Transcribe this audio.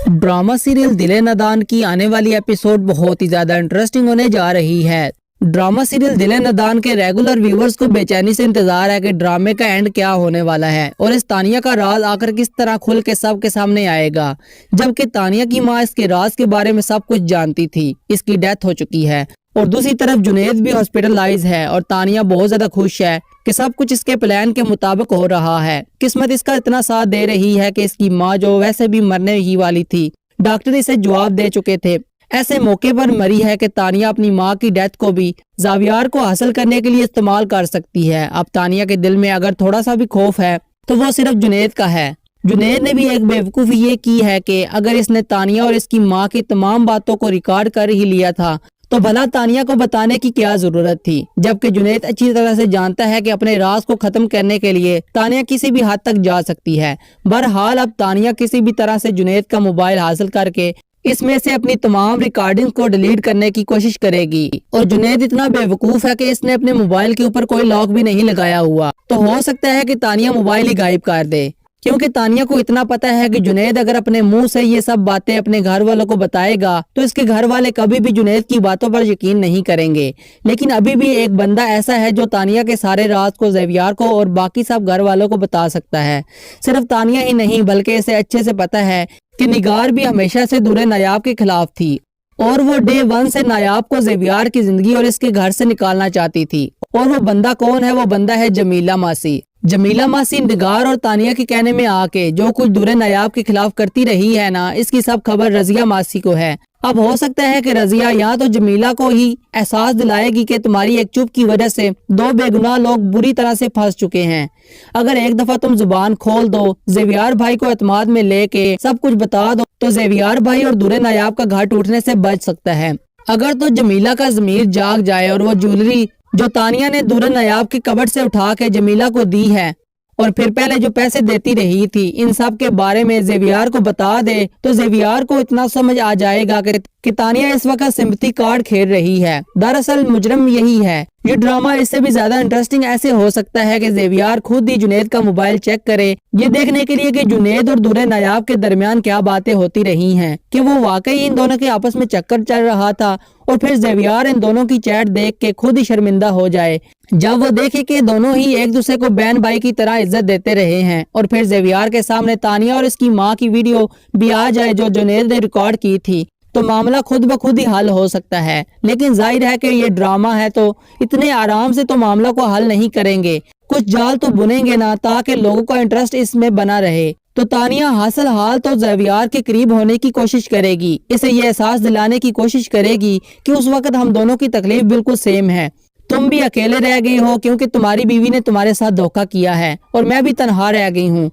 Drama serial दिल नादान की आने वाली एपिसोड बहुत ही ज्यादा इंटरेस्टिंग होने जा रही है। ड्रामा सीरियल दिल नादान के रेगुलर व्यूवर्स को बेचैनी से इंतजार है कि ड्रामे का एंड क्या होने वाला है और इस तानिया का राज आकर किस तरह खुल के सबके सामने आएगा। जबकि तानिया की माँ इसके राज के बारे में सब कुछ जानती थी, इसकी डेथ हो चुकी है और दूसरी तरफ जुनैद भी हॉस्पिटलाइज है और तानिया बहुत ज्यादा खुश है कि सब कुछ इसके प्लान के मुताबिक हो रहा है। किस्मत इसका इतना साथ दे रही है कि इसकी माँ जो वैसे भी मरने ही वाली थी, डॉक्टर इसे जवाब दे चुके थे, ऐसे मौके पर मरी है कि तानिया अपनी माँ की डेथ को भी ज़ावियार को हासिल करने के लिए इस्तेमाल कर सकती है। अब तानिया के दिल में अगर थोड़ा सा भी खौफ है तो वो सिर्फ जुनैद का है। जुनैद ने भी एक बेवकूफ़ी ये की है कि अगर इसने तानिया और इसकी माँ की तमाम बातों को रिकॉर्ड कर ही लिया था तो भला तानिया को बताने की क्या जरूरत थी। जबकि जुनैद अच्छी तरह से जानता है कि अपने राज को खत्म करने के लिए तानिया किसी भी हद तक जा सकती है। बहरहाल अब तानिया किसी भी तरह से जुनैद का मोबाइल हासिल करके इसमें से अपनी तमाम रिकॉर्डिंग को डिलीट करने की कोशिश करेगी और जुनैद इतना बेवकूफ है कि इसने अपने मोबाइल के ऊपर कोई लॉक भी नहीं लगाया हुआ, तो हो सकता है कि तानिया मोबाइल ही गायब कर दे, क्योंकि तानिया को इतना पता है कि जुनैद अगर अपने मुंह से ये सब बातें अपने घर वालों को बताएगा तो इसके घर वाले कभी भी जुनैद की बातों पर यकीन नहीं करेंगे। लेकिन अभी भी एक बंदा ऐसा है जो तानिया के सारे राज को ज़ावियार को और बाकी सब घर वालों को बता सकता है। सिर्फ तानिया ही नहीं बल्कि इसे अच्छे से पता है कि निगार भी हमेशा से दूर नायाब के खिलाफ थी और वो डे 1 से नायाब को ज़ावियार की जिंदगी और इसके घर से निकालना चाहती थी। और वो बंदा कौन है? वो बंदा है जमीला मासी। जमीला मासी निगार और तानिया के कहने में आके जो कुछ दूरे नायाब के खिलाफ करती रही है ना, इसकी सब खबर रजिया मासी को है। अब हो सकता है कि रजिया या तो जमीला को ही एहसास दिलाएगी कि तुम्हारी एक चुप की वजह से 2 बेगुनाह लोग बुरी तरह से फंस चुके हैं। अगर एक दफा तुम जुबान खोल दो, ज़ावियार भाई को एतमाद में लेके सब कुछ बता दो, तो ज़ावियार भाई और दूरे नायाब का घर टूटने से बच सकता है। अगर तो जमीला का ज़मीर जाग जाए और वो ज्वेलरी जो तानिया ने दूर नायाब की कबड़ से उठा के जमीला को दी है और फिर पहले जो पैसे देती रही थी, इन सब के बारे में ज़ावियार को बता दे, तो ज़ावियार को इतना समझ आ जाएगा कि तानिया इस वक्त सिंपैथी कार्ड खेल रही है। दरअसल मुजरम यही है। ये ड्रामा इससे भी ज्यादा इंटरेस्टिंग ऐसे हो सकता है कि ज़ावियार खुद ही जुनैद का मोबाइल चेक करे, ये देखने के लिए कि जुनैद और दूरे नायाब के दरमियान क्या बातें होती रही हैं, कि वो वाकई इन दोनों के आपस में चक्कर चल रहा था, और फिर ज़ावियार इन दोनों की चैट देख के खुद ही शर्मिंदा हो जाए जब वो देखे कि दोनों ही एक दूसरे को बहन भाई की तरह इज्जत देते रहे हैं। और फिर ज़ावियार के सामने तानिया और इसकी माँ की वीडियो भी आ जाए जो जुनैद ने रिकॉर्ड की थी, तो मामला खुद ब खुद ही हल हो सकता है। लेकिन जाहिर है कि ये ड्रामा है तो इतने आराम से तो मामला को हल नहीं करेंगे, कुछ जाल तो बुनेंगे ना ताकि लोगों का इंटरेस्ट इसमें बना रहे। तो तानिया हासिल हाल तो ज़ावियार के करीब होने की कोशिश करेगी, इसे ये एहसास दिलाने की कोशिश करेगी कि उस वक्त हम दोनों की तकलीफ बिल्कुल सेम है। तुम भी अकेले रह गई हो क्योंकि तुम्हारी बीवी ने तुम्हारे साथ धोखा किया है और मैं भी तन्हा रह गई हूँ,